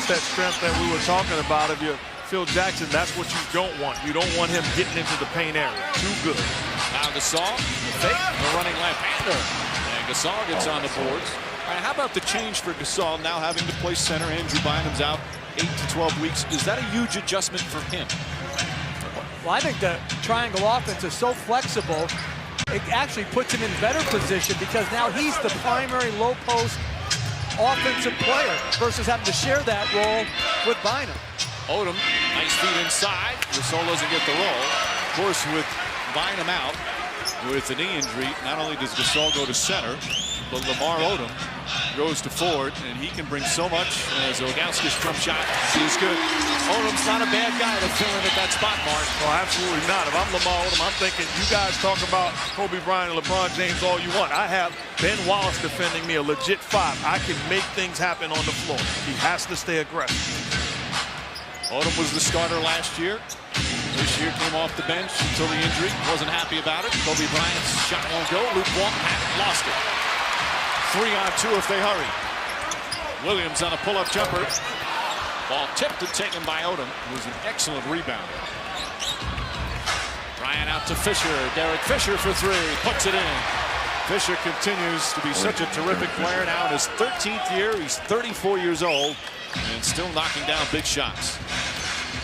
that's that strength that we were talking about. If you're Phil Jackson, that's what you don't want. You don't want him getting into the paint area. Too good. Now Gasol, the fake, the running left-hander. And Gasol gets on the boards. All right, how about the change for Gasol now having to play center? Andrew Bynum's out 8 to 12 weeks. Is that a huge adjustment for him? Well, I think the triangle offense is so flexible, it actually puts him in better position because now he's the primary low post offensive player versus having to share that role with Bynum. Odom, nice feed inside. Gasol doesn't get the roll. Of course, with Bynum out with a knee injury, not only does Gasol go to center, but Lamar Odom goes to forward, and he can bring so much as Ilgauskas' jump shot is good. Odom's not a bad guy to fill in at that spot, Mark. Well, absolutely not. If I'm Lamar Odom, I'm thinking you guys talk about Kobe Bryant and LeBron James all you want. I have Ben Wallace defending me, a legit 5. I can make things happen on the floor. He has to stay aggressive. Odom was the starter last year. This year came off the bench until the injury. Wasn't happy about it. Kobe Bryant's shot won't go. Luke Walton hadn't lost it. 3-on-2 if they hurry. Williams on a pull-up jumper. Ball tipped and taken by Odom, who's an excellent rebounder. Bryant out to Fisher. Derek Fisher for 3. Puts it in. Fisher continues to be such a terrific player now in his 13th year. He's 34 years old and still knocking down big shots.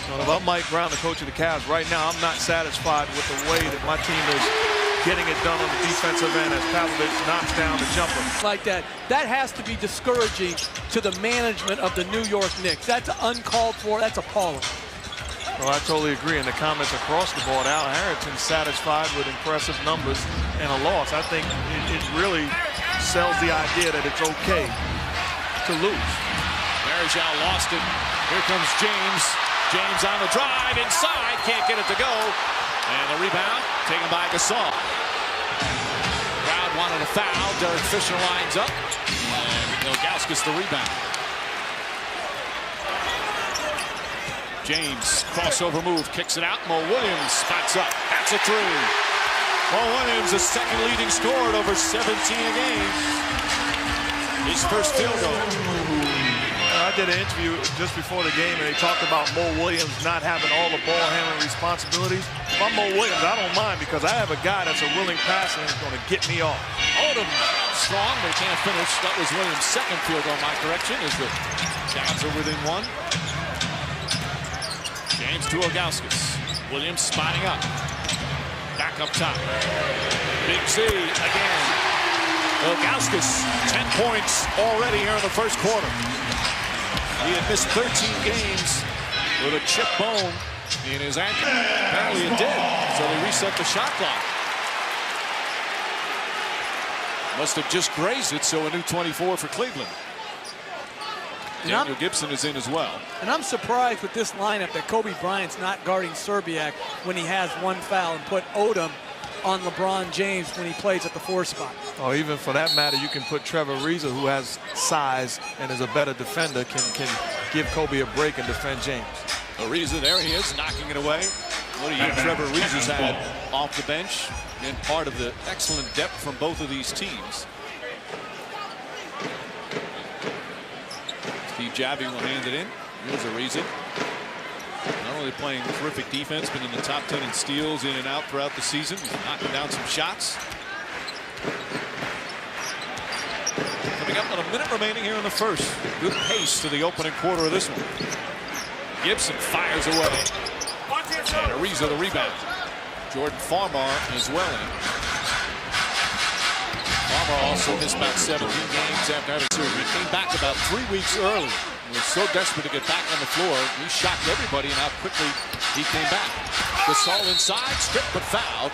Well, about Mike Brown, the coach of the Cavs, right now I'm not satisfied with the way that my team is getting it done on the defensive end as Cavaliers knocks down the jumper. Like that has to be discouraging to the management of the New York Knicks. That's uncalled for. That's appalling. Well, I totally agree. And the comments across the board, Al Harrington's satisfied with impressive numbers and a loss. I think it really sells the idea that it's okay to lose. Marejao lost it. Here comes James. James on the drive inside. Can't get it to go. And the rebound taken by Gasol. Crowd wanted a foul. Derek Fisher lines up. And Ilgauskas the rebound. James, crossover move, kicks it out. Mo Williams spots up. That's a 3. Mo Williams, the second leading scorer at over 17 a game. His first field goal. I did an interview just before the game, and they talked about Mo Williams not having all the ball handling responsibilities. If I'm Mo Williams, I don't mind because I have a guy that's a willing passer and is going to get me off. Odom strong, but can't finish. That was Williams' second field goal, my correction, as the Cavs are within 1. James to Ilgauskas. Williams spotting up. Back up top. Big Z again. Ilgauskas, 10 points already here in the first quarter. He had missed 13 games with a chip bone in his ankle. Apparently it did, so they reset the shot clock. Must have just grazed it, so a new 24 for Cleveland. Daniel Gibson is in as well. And I'm surprised with this lineup that Kobe Bryant's not guarding Serbiak when he has 1 foul and put Odom on LeBron James when he plays at the 4 spot. Oh, even for that matter, you can put Trevor Ariza, who has size and is a better defender, can give Kobe a break and defend James. Ariza, there he is, knocking it away. What a year Trevor Ariza's had off the bench, and part of the excellent depth from both of these teams. Steve Javy will hand it in. Here's Ariza. Not only playing terrific defense, but in the top 10 in steals in and out throughout the season. He's knocking down some shots. Coming up with a minute remaining here in the first. Good pace to the opening quarter of this one. Gibson fires away. And Ariza the rebound. Jordan Farmar as well in. Farmar also missed about 17 games after having surgery. Came back about 3 weeks early. He was so desperate to get back on the floor. He shocked everybody in how quickly he came back. Gasol inside, stripped but fouled.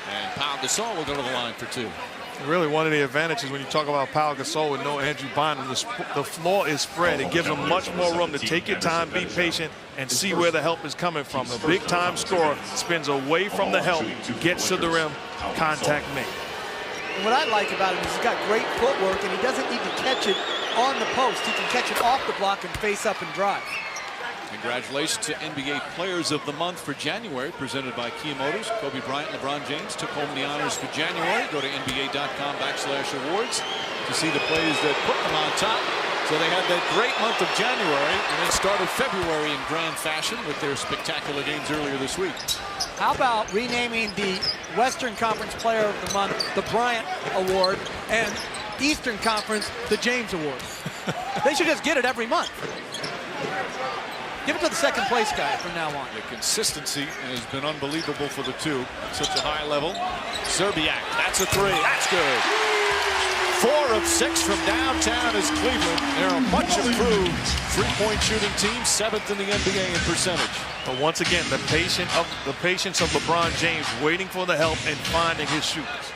And Pau Gasol will go to the line for 2. Really, one of the advantages when you talk about Pau Gasol with no Andrew Bynum, the floor is spread. It gives him much more room to take your time, be patient, and see where the help is coming from. A big-time scorer spins away from the help, gets to the rim, contact made. And what I like about him is he's got great footwork, and he doesn't need to catch it on the post. He can catch it off the block and face up and drive. Congratulations to NBA Players of the Month for January, presented by Kia Motors. Kobe Bryant, LeBron James took home the honors for January. Go to NBA.com/awards to see the plays that put them on top. So they had that great month of January, and then started February in grand fashion with their spectacular games earlier this week. How about renaming the Western Conference Player of the Month the Bryant Award and Eastern Conference the James Award? They should just get it every month. Give it to the second place guy from now on. The consistency has been unbelievable for the two at such a high level. Serbiak, that's a three. That's good. 4 of 6 from downtown is Cleveland. They're a much improved three-point shooting team, 7th in the NBA in percentage. But once again, the patience of LeBron James waiting for the help and finding his shooters.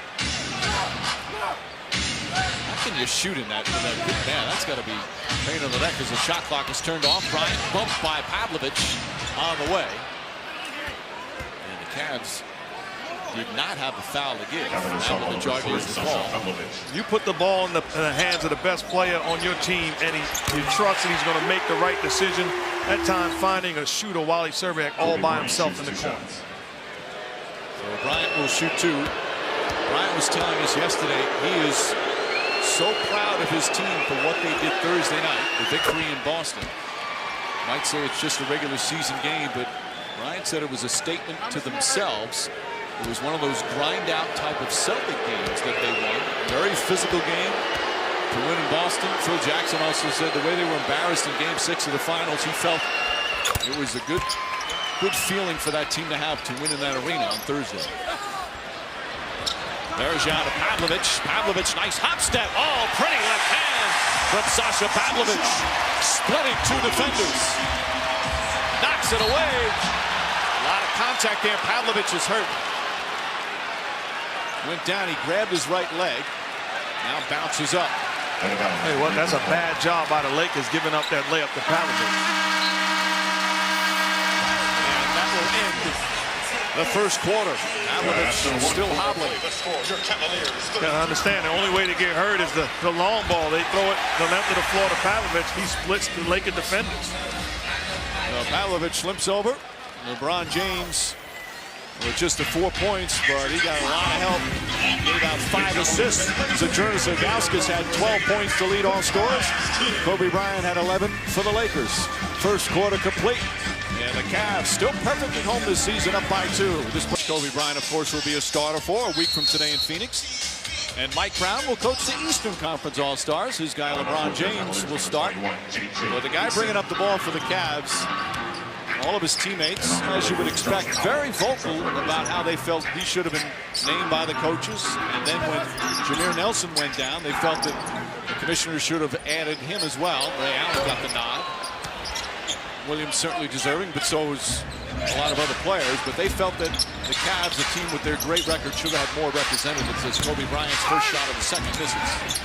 How can you shoot in that? Man, that's got to be pain in the neck as the shot clock is turned off. Bryant bumped by Pavlovic on the way. And the Cavs did not have a foul to give. Pavlovic argues the ball. You put the ball in the hands of the best player on your team, and you trust that he's going to make the right decision. That time finding a shooter, Wally Serbiak, all by himself in the corner. So Bryant will shoot 2. Bryant was telling us yesterday he is so proud of his team for what they did Thursday night, the victory in Boston. Might say it's just a regular season game, but Bryant said it was a statement to themselves. It was one of those grind-out type of Celtic games that they won. Very physical game to win in Boston. Phil Jackson also said the way they were embarrassed in Game 6 of the finals, he felt it was a good feeling for that team to have to win in that arena on Thursday. Bergeron to Pavlovic. Pavlovic, nice hop step. Oh, pretty left hand from Sasha Pavlovic. Splitting 2 defenders. Knocks it away. A lot of contact there. Pavlovic is hurt. Went down, he grabbed his right leg. Now bounces up. Hey, well, that's a bad job by the Lakers giving up that layup to Pavlovic. And that will end the first quarter. Pavlovic still hobbling. You gotta understand, the only way to get hurt is the long ball. They throw it the length of the floor to Pavlovic. He splits the Laker defenders. Pavlovic limps over. LeBron James with just the 4 points, but he got a lot of help. Gave out 5 assists. Zydrunas Ilgauskas had 12 points to lead all scorers. Kobe Bryant had 11 for the Lakers. First quarter complete. And the Cavs still perfectly home this season, up by 2. This Kobe Bryant, of course, will be a starter for a week from today in Phoenix. And Mike Brown will coach the Eastern Conference All-Stars. His guy, LeBron James, will start. But the guy bringing up the ball for the Cavs, all of his teammates, as you would expect, very vocal about how they felt he should have been named by the coaches. And then when Jameer Nelson went down, they felt that the commissioners should have added him as well. Ray Allen got the nod. Williams certainly deserving, but so was a lot of other players. But they felt that the Cavs, a team with their great record, should have had more representatives as Kobe Bryant's first shot of the second misses.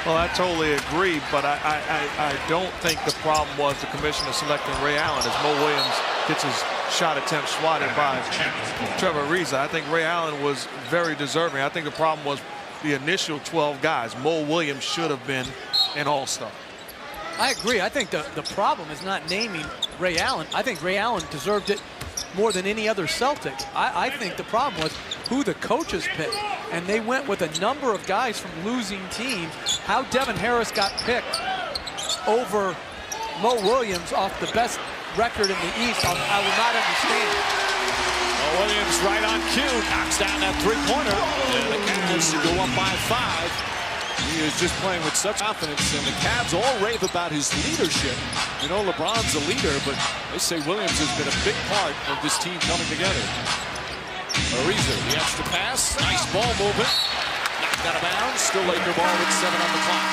Well, I totally agree, but I don't think the problem was the commissioner selecting Ray Allen as Mo Williams gets his shot attempt swatted by Trevor Ariza. I think Ray Allen was very deserving. I think the problem was the initial 12 guys. Mo Williams should have been an all-star. I agree. I think the problem is not naming Ray Allen. I think Ray Allen deserved it more than any other Celtic. I think the problem was who the coaches picked. And they went with a number of guys from losing teams. How Devin Harris got picked over Mo Williams off the best record in the East, I will not understand. Mo Williams right on cue, knocks down that three-pointer. And the Cavs go up by 5. He is just playing with such confidence, and the Cavs all rave about his leadership. You know, LeBron's a leader, but they say Williams has been a big part of this team coming together. Ariza, the extra pass, nice ball movement, knocked out of bounds, still Laker ball with 7 on the clock.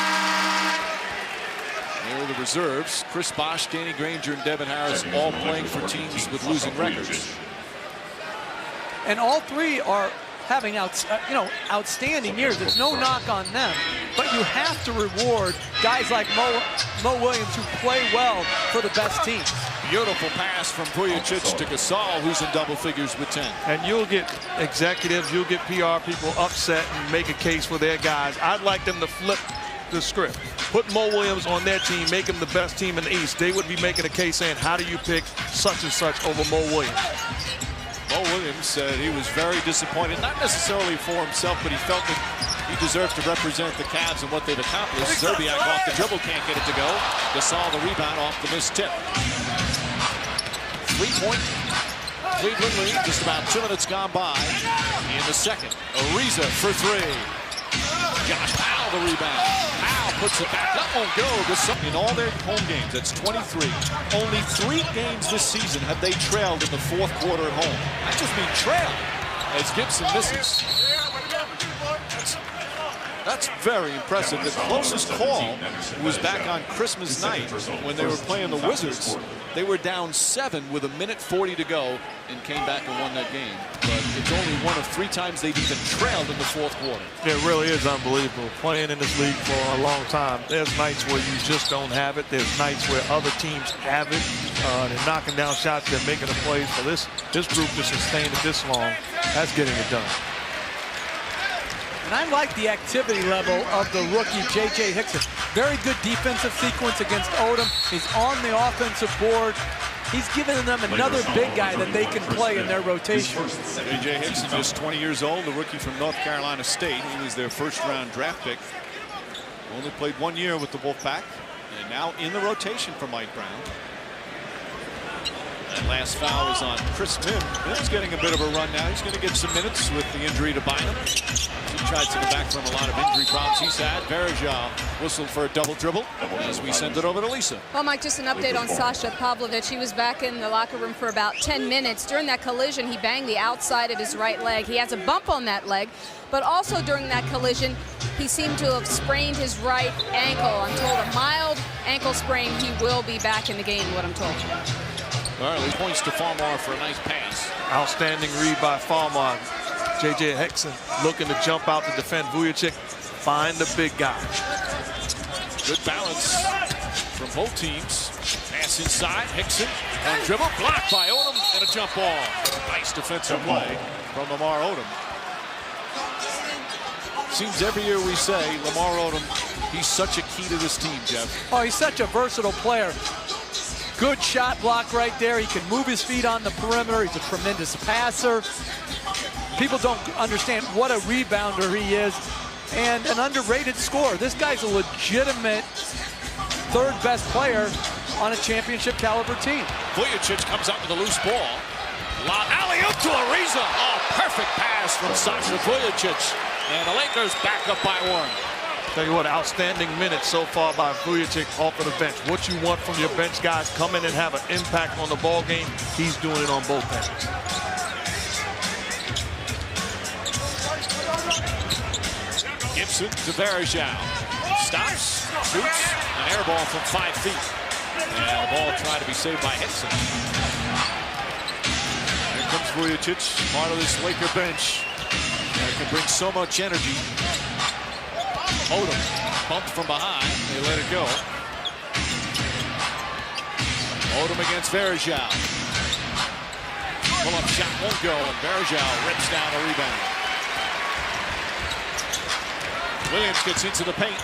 Here are the reserves, Chris Bosh, Danny Granger, and Devin Harris all playing for teams with losing records. And all 3 are having outstanding years. There's no knock on them, but you have to reward guys like Mo Williams who play well for the best teams. Beautiful pass from Vujicic to Gasol, who's in double figures with 10. And you'll get executives, you'll get PR people upset and make a case for their guys. I'd like them to flip the script. Put Mo Williams on their team, make him the best team in the East. They would be making a case saying, how do you pick such and such over Mo Williams? Mo Williams said he was very disappointed, not necessarily for himself, but he felt that he deserve to represent the Cavs and what they've accomplished. Zerbiak off the dribble, can't get it to go. Gasol the rebound off the missed tip. 3-point Cleveland lead, just about 2 minutes gone by in the second. Ariza for 3. Josh Powell the rebound. Powell puts it back up, won't go. In all their home games, that's 23. Only 3 games this season have they trailed in the fourth quarter at home. I just mean trailed, as Gibson misses. That's very impressive. The closest call was back on Christmas night when they were playing the Wizards. They were down 7 with 1:40 to go and came back and won that game. But it's only 1 of 3 times they've even trailed in the fourth quarter. It really is unbelievable. Playing in this league for a long time, there's nights where you just don't have it. There's nights where other teams have it. They're knocking down shots. They're making the plays. For this group to sustain it this long, that's getting it done. And I like the activity level of the rookie, J.J. Hickson. Very good defensive sequence against Odom. He's on the offensive board. He's giving them another big guy that they can play in their rotation. J.J. Hickson, just 20 years old, the rookie from North Carolina State. He was their first-round draft pick. Only played 1 year with the Wolfpack, and now in the rotation for Mike Brown. That last foul is on Chris Mims. Mims getting a bit of a run now. He's going to get some minutes with the injury to Bynum. He tried to come back from a lot of injury problems he's had. Varejao whistled for a double dribble as we send it over to Lisa. Well, Mike, just an update on Sasha Pavlovich. He was back in the locker room for about 10 minutes. During that collision, he banged the outside of his right leg. He has a bump on that leg, but also during that collision, he seemed to have sprained his right ankle. I'm told a mild ankle sprain. He will be back in the game, what I'm told. All right, he points to Farmar for a nice pass. Outstanding read by Farmar. J.J. Hickson looking to jump out to defend Vujacic. Find the big guy. Good balance from both teams. Pass inside, Hickson on dribble, blocked by Odom, and a jump ball. Nice defensive play from Lamar Odom. Seems every year we say Lamar Odom, he's such a key to this team, Jeff. Oh, he's such a versatile player. Good shot block right there. He can move his feet on the perimeter. He's a tremendous passer. People don't understand what a rebounder he is and an underrated scorer. This guy's a legitimate third best player on a championship caliber team. Vujacic comes out with a loose ball. Alley-oop to Ariza. Oh, perfect pass from Sasha Vujacic. And the Lakers back up by 1. Tell you what, outstanding minutes so far by Vujacic off of the bench. What you want from your bench guys, come in and have an impact on the ball game. He's doing it on both ends. Gibson to Varejao. Stops, shoots, an air ball from 5 feet. And the ball trying to be saved by Hickson. Here comes Vujacic, part of this Laker bench. That can bring so much energy. Odom bumped from behind. They let it go. Odom against Varejao. Pull-up shot won't go, and Varejao rips down a rebound. Williams gets into the paint.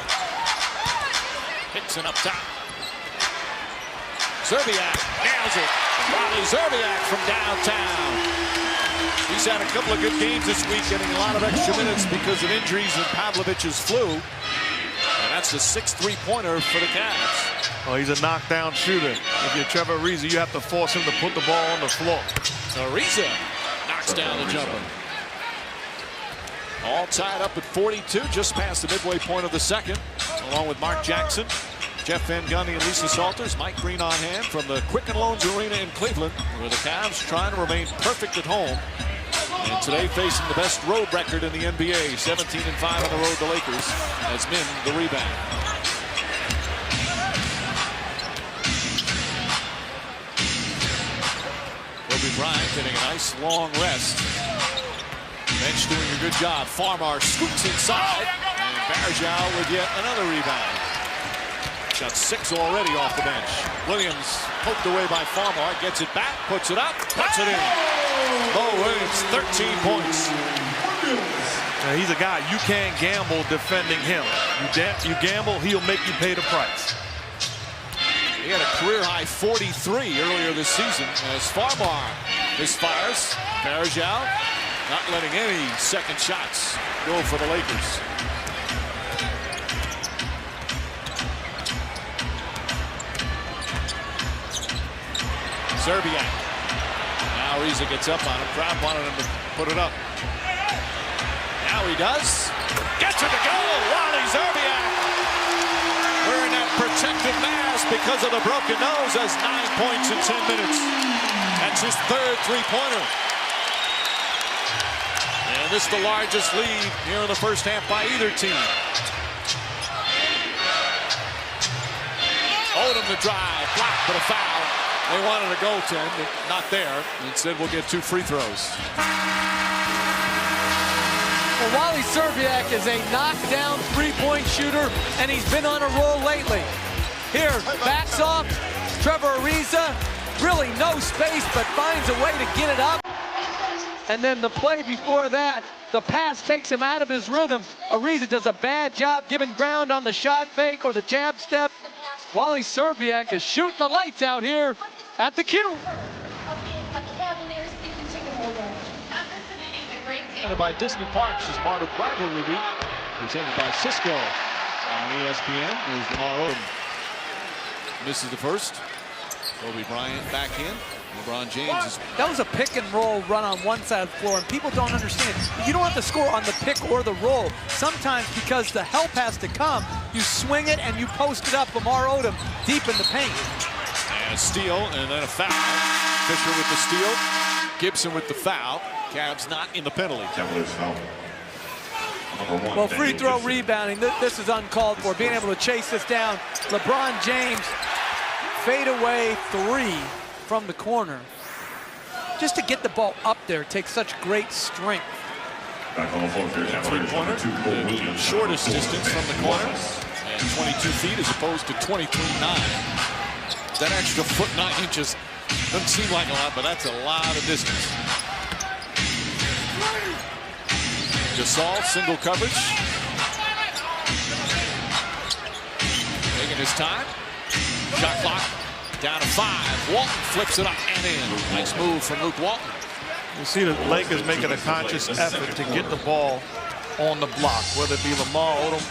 Hickson up top. Zerbiak nails it. Riley Zerbiak from downtown. He's had a couple of good games this week, getting a lot of extra minutes because of injuries and Pavlovich's flu. And that's a 6th three-pointer for the Cavs. Oh, he's a knockdown shooter. If you're Trevor Ariza, you have to force him to put the ball on the floor. Ariza knocks down the jumper. All tied up at 42, just past the midway point of the second, along with Mark Jackson, Jeff Van Gundy, and Lisa Salters. Mike Green on hand from the Quicken Loans Arena in Cleveland, where the Cavs trying to remain perfect at home. And today facing the best road record in the NBA, 17-5 on the road, the Lakers, as Min the rebound. Kobe Bryant getting a nice long rest. Bench doing a good job. Farmar scoops inside, and Varejao with yet another rebound. Got 6 already off the bench. Williams poked away by Farmar, gets it back, puts it up, puts it in. Bo Williams, 13 points. Now, he's a guy you can't gamble defending him. You gamble, he'll make you pay the price. He had a career-high 43 earlier this season as Farmar misfires. Varejao not letting any second shots go for the Lakers. Zerbiak. Now Ariza gets up on him. Crowd wanted him to put it up. Now he does. Gets it to go. Wally Zerbiak. Wearing that protective mask because of the broken nose. Has 9 points in 10 minutes. That's his third three-pointer. And this is the largest lead here in the first half by either team. Odom to drive, blocked, but a foul. They wanted a goaltend, but not there. Instead, we'll get 2 free throws. Well, Wally Zerbiak is a knockdown three-point shooter, and he's been on a roll lately. Here, backs off, Trevor Ariza, really no space, but finds a way to get it up. And then the play before that, the pass takes him out of his rhythm. Ariza does a bad job giving ground on the shot fake or the jab step. Wally Zerbiak is shooting the lights out here at the Q. By Disney Parks is part of rivalry week, presented by Cisco on ESPN. There's Lamar Odom. Misses the first. Kobe Bryant back in. LeBron James is... That was a pick and roll run on one side of the floor, and people don't understand. You don't have to score on the pick or the roll. Sometimes because the help has to come, you swing it and you post it up. Lamar Odom deep in the paint. And a steal and then a foul. Fisher with the steal. Gibson with the foul. Cavs not in the penalty. Cavaliers foul. Well, free throw rebounding. This is uncalled for. Being able to chase this down. LeBron James fade away 3 from the corner. Just to get the ball up there takes such great strength. Back on the floor for Three-pointer, the shortest distance from the corner, and 22 feet as opposed to 23.9. That extra foot 9 inches doesn't seem like a lot, but that's a lot of distance. Gasol, single coverage. Taking his time. Shot clock down to 5. Walton flips it up and in. Nice move from Luke Walton. You see the Lakers making a conscious effort to get the ball on the block, whether it be Lamar Odom,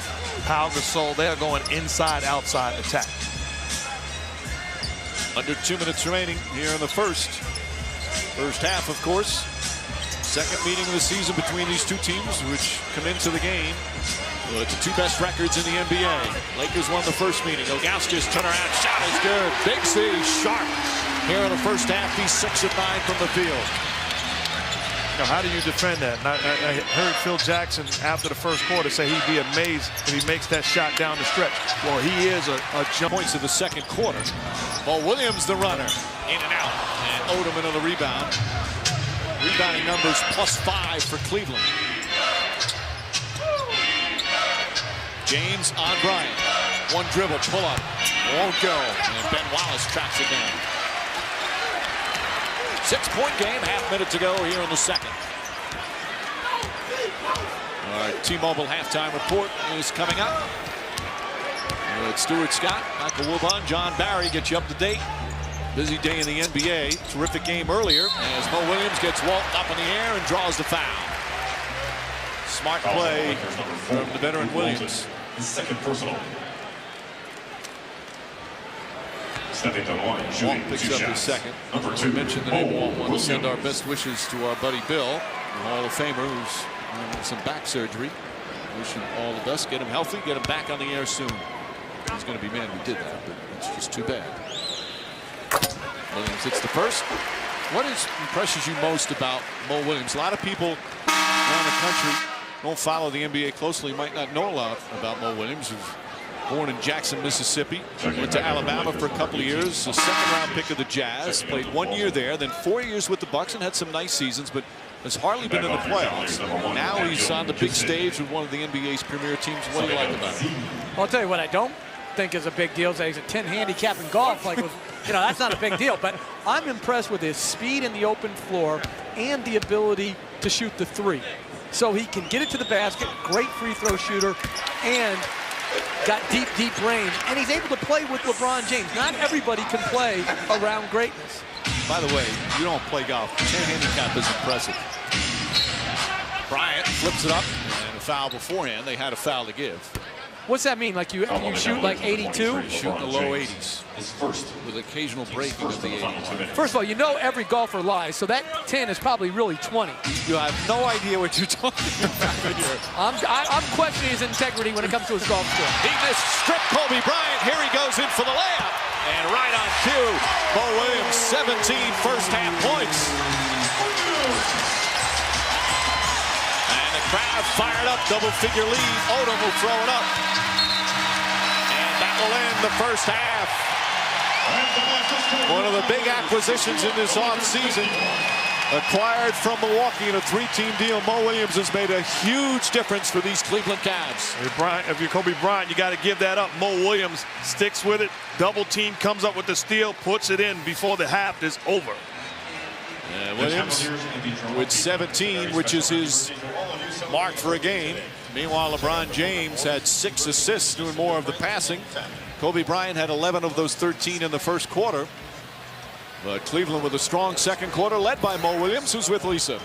Pau Gasol. They are going inside-outside attack. Under 2 minutes remaining here in the first half, of course. Second meeting of the season between these two teams, which come into the game with the 2 best records in the NBA. Lakers won the first meeting. Ilgauskas turnaround shot is good. Big C sharp here in the first half. He's 6 of 9 from the field. Now, how do you defend that? I heard Phil Jackson after the first quarter say he'd be amazed if he makes that shot down the stretch. Well, he is a jump. Points of the second quarter. Mo Williams, the runner, in and out. And Odom into the rebound. Rebounding numbers +5 for Cleveland. James on Bryant. One dribble, pull up. Won't go. And Ben Wallace tracks it down. 6-point game, half-minute to go here in the second. All right, T-Mobile halftime report is coming up. With Stuart Scott, Michael Wilbon, John Barry get you up to date. Busy day in the NBA. Terrific game earlier as Mo Williams gets Walton up in the air and draws the foul. Smart play from the veteran Williams. Second personal. Walton picks up his second. We mentioned the name Walton. Want to send our best wishes to our buddy Bill, the Hall of Famer, who's having some back surgery. Wish him all the best. Get him healthy. Get him back on the air soon. He's going to be mad we did that, but it's just too bad. Williams hits the first. What impresses you most about Mo Williams? A lot of people around the country don't follow the NBA closely, might not know a lot about Mo Williams, who's born in Jackson, Mississippi. Went to Alabama for a couple of years, a second-round pick of the Jazz. Played 1 year there, then 4 years with the Bucks and had some nice seasons, but has hardly been in the playoffs. Now he's on the big stage with one of the NBA's premier teams. What do you like about him? I'll tell you what I don't think is a big deal is that he's a 10 handicap in golf. Like, that's not a big deal. But I'm impressed with his speed in the open floor and the ability to shoot the 3. So he can get it to the basket, great free throw shooter, and got deep, deep range. And he's able to play with LeBron James. Not everybody can play around greatness. By the way, you don't play golf. 10 handicap is impressive. Bryant flips it up, and a foul beforehand. They had a foul to give. What's that mean? Like you shoot like 82? Shooting the low 80s His first. with occasional breaking of the 80s. First of all, you know every golfer lies, so that 10 is probably really 20. You have no idea what you're talking about here. I'm questioning his integrity when it comes to his golf score. He missed strip Kobe Bryant. Here he goes in for the layup. And right on cue, Mo Williams, 17 first half points. And the crowd fired up, double-figure lead. Odom will throw it up. And that will end the first half. One of the big acquisitions in this offseason. Acquired from Milwaukee in a 3-team deal. Mo Williams has made a huge difference for these Cleveland Cavs. If you're Kobe Bryant, you got to give that up. Mo Williams sticks with it. Double team, comes up with the steal, puts it in before the half is over. Williams with 17, which is his mark for a game. Meanwhile, LeBron James had 6 assists, doing more of the passing. Kobe Bryant had 11 of those 13 in the first quarter. But Cleveland with a strong second quarter, led by Mo Williams, who's with Lisa.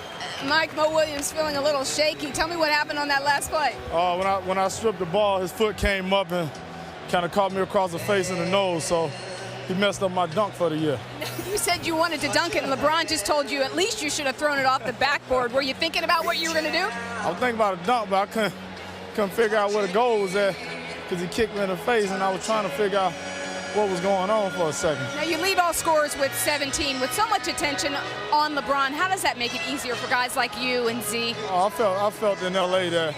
Mike, Mo Williams feeling a little shaky. Tell me what happened on that last play. When I stripped the ball, his foot came up and kind of caught me across the face and the nose, so he messed up my dunk for the year. You said you wanted to dunk it, and LeBron just told you at least you should have thrown it off the backboard. Were you thinking about what you were going to do? I was thinking about a dunk, but I couldn't figure out where the goal was at because he kicked me in the face, and I was trying to figure out what was going on for a second. Now you lead all scorers with 17. With so much attention on LeBron, how does that make it easier for guys like you and Z? I felt in L.A. that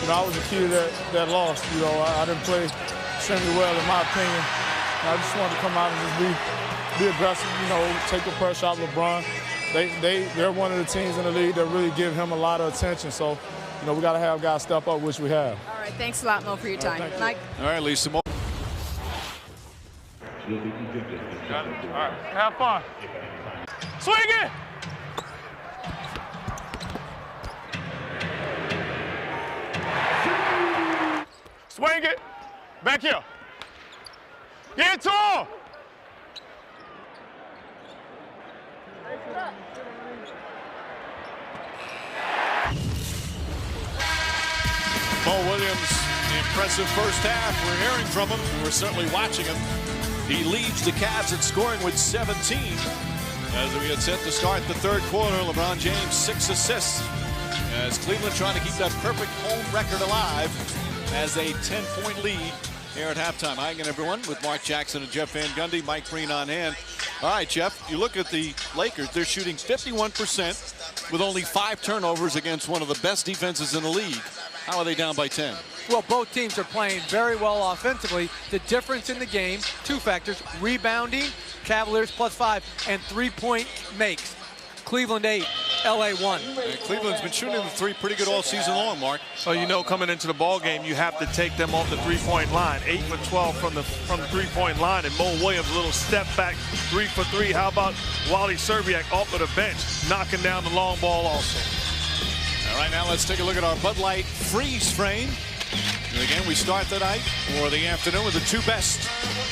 I was the kid that lost. I didn't play extremely well in my opinion. And I just wanted to come out and just be aggressive. Take the pressure off LeBron. They're one of the teams in the league that really give him a lot of attention. So, we got to have guys step up, which we have. All right, thanks a lot, Mo, for your time. Mike. All right, Lisa. All right, have fun. Swing it! Swing it! Back here. Get it to him! Mo Williams, impressive first half. We're hearing from him. We're certainly watching him. He leads the Cavs in scoring with 17. As we had said to start the third quarter, LeBron James 6 assists. As Cleveland trying to keep that perfect home record alive as a 10-point lead here at halftime. Hi again, everyone, with Mark Jackson and Jeff Van Gundy. Mike Breen on hand. All right, Jeff, you look at the Lakers. They're shooting 51% with only 5 turnovers against one of the best defenses in the league. How are they down by 10? Well, both teams are playing very well offensively. The difference in the game, 2 factors: rebounding, Cavaliers +5, and 3-point makes. Cleveland 8, LA 1. Cleveland's been shooting the 3 pretty good all season long, Mark. Well, coming into the ball game, you have to take them off the 3-point line. 8 for 12 from the 3-point line, and Mo Williams, a little step back, 3 for 3. How about Wally Serbiak off of the bench, knocking down the long ball also? All right, now let's take a look at our Bud Light freeze frame. And again, we start the night or the afternoon with the 2 best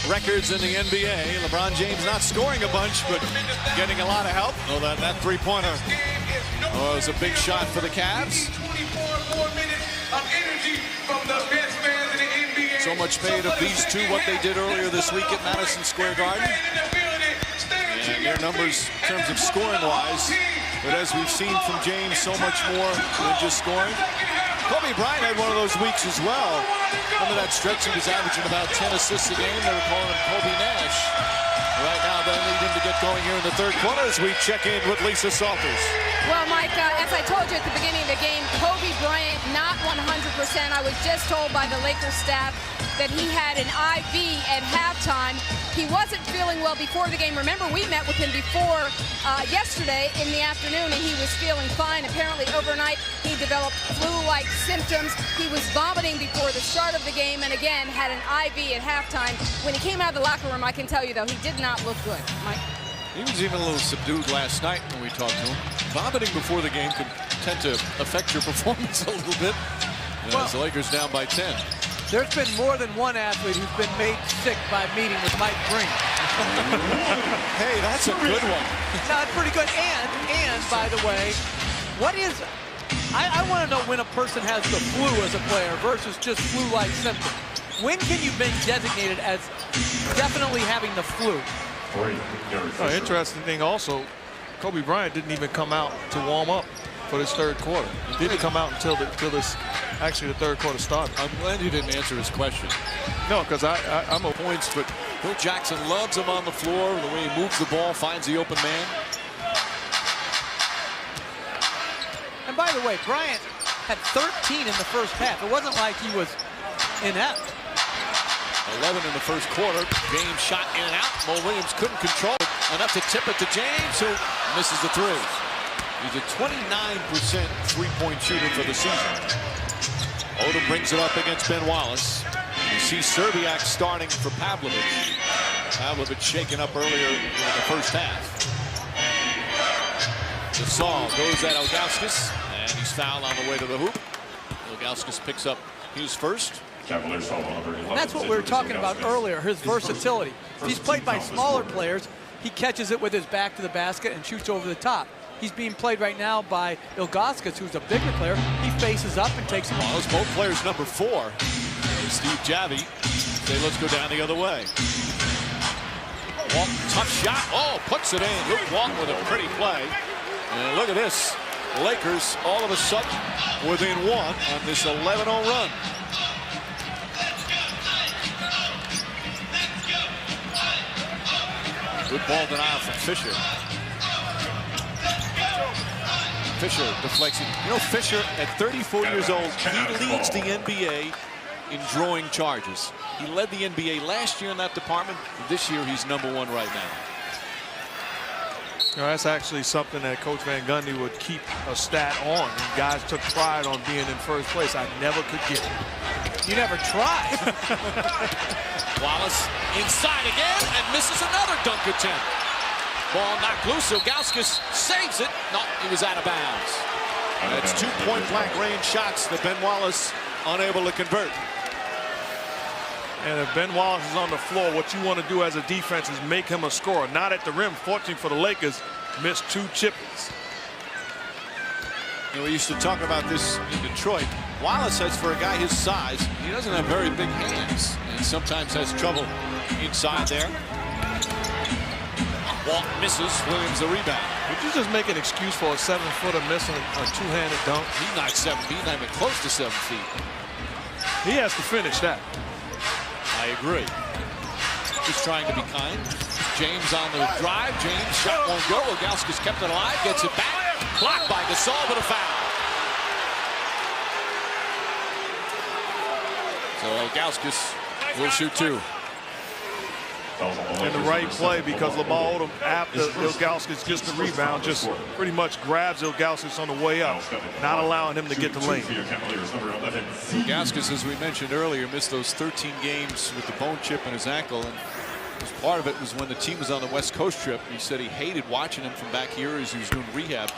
records in the NBA. LeBron James not scoring a bunch, but getting a lot of help. Oh, that three-pointer was a big shot for the Cavs. So much made of these two, what they did earlier this week at Madison Square Garden. And their numbers in terms of scoring-wise. But as we've seen from James, so much more than just scoring. Kobe Bryant had one of those weeks as well. Remember that stretch he was averaging about 10 assists a game? They were calling him Kobe Nash. Right now, they'll need him to get going here in the third quarter as we check in with Lisa Salters. Well, Mike, as I told you at the beginning of the game, Kobe Bryant not 100%. I was just told by the Lakers staff that he had an IV at halftime. He wasn't feeling well before the game. Remember, we met with him before yesterday in the afternoon, and he was feeling fine. Apparently, overnight, he developed flu-like symptoms. He was vomiting before the start of the game, and again, had an IV at halftime. When he came out of the locker room, I can tell you, though, he did not look good. Mike? He was even a little subdued last night when we talked to him. Vomiting before the game can tend to affect your performance a little bit. As the Lakers down by 10. There's been more than one athlete who's been made sick by meeting with Mike Breen. Hey, that's a good one. No, it's pretty good. And by the way, I want to know when a person has the flu as a player versus just flu-like symptoms. When can you be designated as definitely having the flu? Interesting thing also, Kobe Bryant didn't even come out to warm up for this third quarter. He didn't come out until the third quarter started. I'm glad you didn't answer his question. No, because I'm a Points, but Phil Jackson loves him on the floor, the way he moves the ball, finds the open man. And by the way, Bryant had 13 in the first half. It wasn't like he was inept. 11 in the first quarter. James shot in and out. Mo Williams couldn't control it enough to tip it to James, who misses the three. He's a 29% three-point shooter for the season. Odom brings it up against Ben Wallace. You see Serbiak starting for Pavlovic. Pavlovic shaken up earlier in the first half. Gasol goes at Ilgauskas, and he's fouled on the way to the hoop. Ilgauskas picks up his first. Cavaliers foul on number 11. That's what we were talking about earlier, his versatility. If he's played by smaller players, he catches it with his back to the basket and shoots over the top. He's being played right now by Ilgauskas, who's a bigger player. He faces up and takes him on. Those both players number 4. Steve Javy say let's go down the other way. Walton, tough shot. Oh, puts it in. Luke Walton with a pretty play. And look at this. Lakers all of a sudden within 1 on this 11-0 run. Good ball denial from Fisher. Fisher deflects it. You know, Fisher at 34 years old, he leads the NBA in drawing charges. He led the NBA last year in that department. This year, he's #1 right now. You know, that's actually something that Coach Van Gundy would keep a stat on. And guys took pride on being in first place. I never could get it. You never tried. Wallace inside again and misses another dunk attempt. Ball knocked loose. Ilgauskas saves it. No, he was out of bounds. That's 2 point-blank range shots that Ben Wallace unable to convert. And if Ben Wallace is on the floor, what you want to do as a defense is make him a scorer. Not at the rim. Fortunately for the Lakers, missed 2 chip-ins. You know, we used to talk about this in Detroit. Wallace says for a guy his size, he doesn't have very big hands and sometimes has trouble inside there. Walton misses. Williams the rebound. Would you just make an excuse for a 7-footer missing a 2-handed dunk? He's not 7 feet, not even close to 7 feet. He has to finish that. I agree. Just trying to be kind. James on the drive. James shot won't go. Ilgauskas kept it alive. Gets it back. Blocked by Gasol, but a foul. So Ilgauskas will shoot 2. In the right play because Lamar Odom, after Ilgauskas gets the rebound, just pretty much grabs Ilgauskas on the way up, not allowing him to get the lane. Ilgauskas, as we mentioned earlier, missed those 13 games with the bone chip in his ankle, and part of it was when the team was on the West Coast trip. He said he hated watching him from back here as he was doing rehab.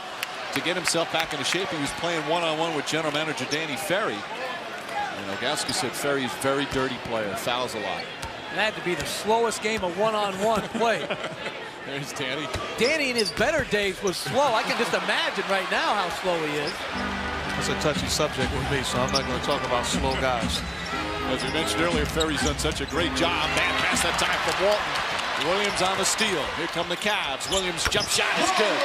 To get himself back into shape, he was playing one-on-one with general manager Danny Ferry. And Ilgauskas said Ferry is a very dirty player, fouls a lot. That had to be the slowest game of one-on-one play. There's Danny. Danny in his better days was slow. I can just imagine right now how slow he is. It's a touchy subject with me, so I'm not going to talk about slow guys. As we mentioned earlier, Ferry's done such a great job. Bad pass that time from Walton. Williams on the steal. Here come the Cavs. Williams' jump shot is good.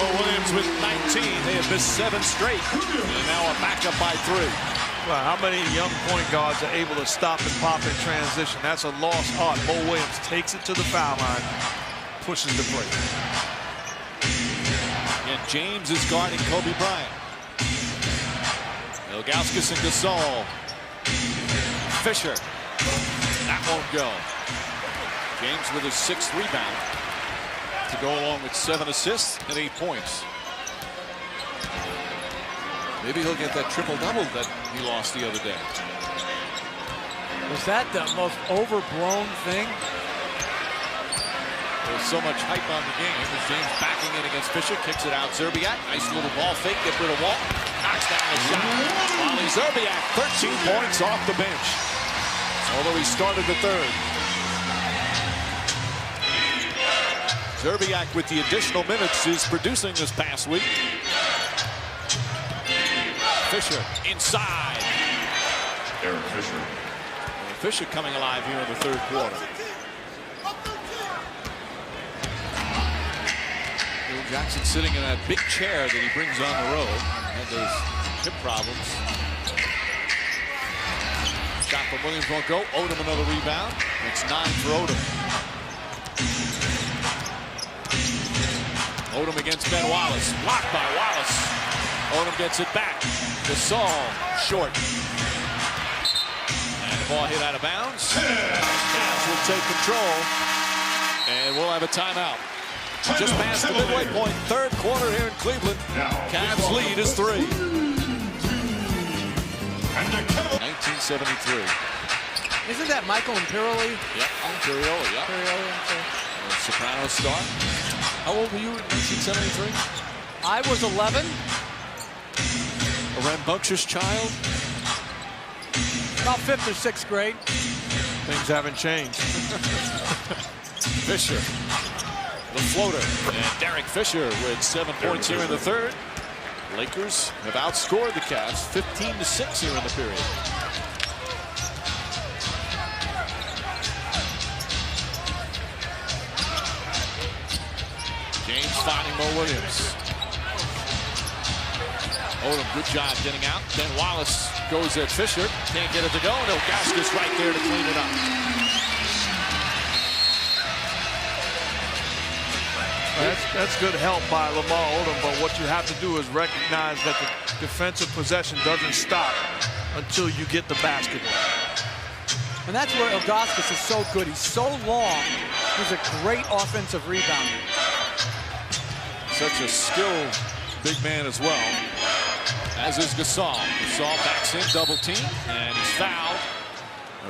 Oh, Williams with 19. They have missed 7 straight. And now a backup by 3. Well, how many young point guards are able to stop and pop in transition? That's a lost art. Mo Williams takes it to the foul line, pushes the break. And James is guarding Kobe Bryant. Ilgauskas and Gasol. Fisher. That won't go. James with his 6th rebound to go along with 7 assists and 8 points. Maybe he'll get that triple-double that he lost the other day. Was that the most overblown thing? There's so much hype on the game as James backing in against Fisher, kicks it out. Zerbiak, nice little ball fake, get rid of Walton, knocks down a shot. Wally Zerbiak, 13 points off the bench, although he started the 3rd. Zerbiak with the additional minutes is producing this past week. Fisher inside. Derek Fisher. Fisher coming alive here in the third quarter. Bill Jackson sitting in that big chair that he brings on the road. Had those hip problems. Shot from Williams won't go. Odom another rebound. It's 9 for Odom. Odom against Ben Wallace. Blocked by Wallace. Odom gets it back. Gasol short. And the ball hit out of bounds. Cavs will take control. And we'll have a timeout. Just past the midway point. Third quarter here in Cleveland. Cavs lead is 3. 1973. Isn't that Michael Imperioli? Yep, Imperioli, yep. Soprano star. How old were you in 1973? I was 11. A rambunctious child. About 5th or 6th grade. Things haven't changed. Fisher, the floater, and Derek Fisher with 7 points here in the third. Lakers have outscored the Cavs 15-6 here in the period. James finding Mo Williams. Odom, good job getting out. Then Wallace goes at Fisher. Can't get it to go. And Ilgauskas right there to clean it up. That's good help by Lamar Odom, but what you have to do is recognize that the defensive possession doesn't stop until you get the basketball. And that's where Ilgauskas is so good. He's so long. He's a great offensive rebounder. Such a skilled big man as well, as is Gasol. Gasol backs in, double team, and he's fouled.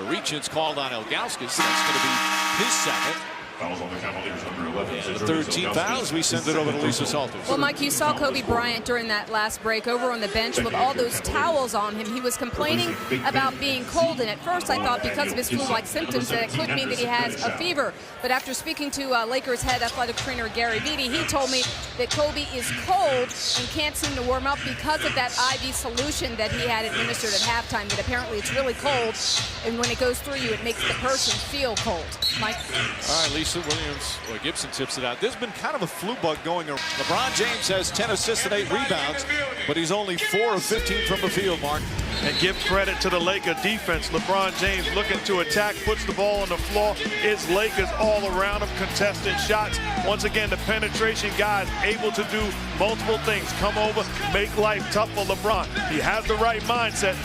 A reach-in's called on Ilgauskas. That's going to be his second. Fouls on the Cavaliers under 11. And 13 fouls. We send it over to Lisa Salters. Well, Mike, you saw Kobe Bryant during that last break over on the bench with all those towels on him. He was complaining about being cold, and at first I thought because of his flu-like symptoms that it could mean that he has a fever. But after speaking to Lakers head athletic trainer Gary Beatty, he told me that Kobe is cold and can't seem to warm up because of that IV solution that he had administered at halftime, that apparently it's really cold, and when it goes through you, it makes the person feel cold. Mike? All right, Lisa Williams, or Gibson tips it out. There's been kind of a flu bug going around. LeBron James has 10 assists and 8 rebounds, but he's only 4 of 15 from the field, Mark. And give credit to the Laker defense. LeBron James looking to attack, puts the ball on the floor. It's Lakers all around him, contested shots. Once again, the penetration guys able to do multiple things. Come over, make life tough for LeBron. He has the right mindset.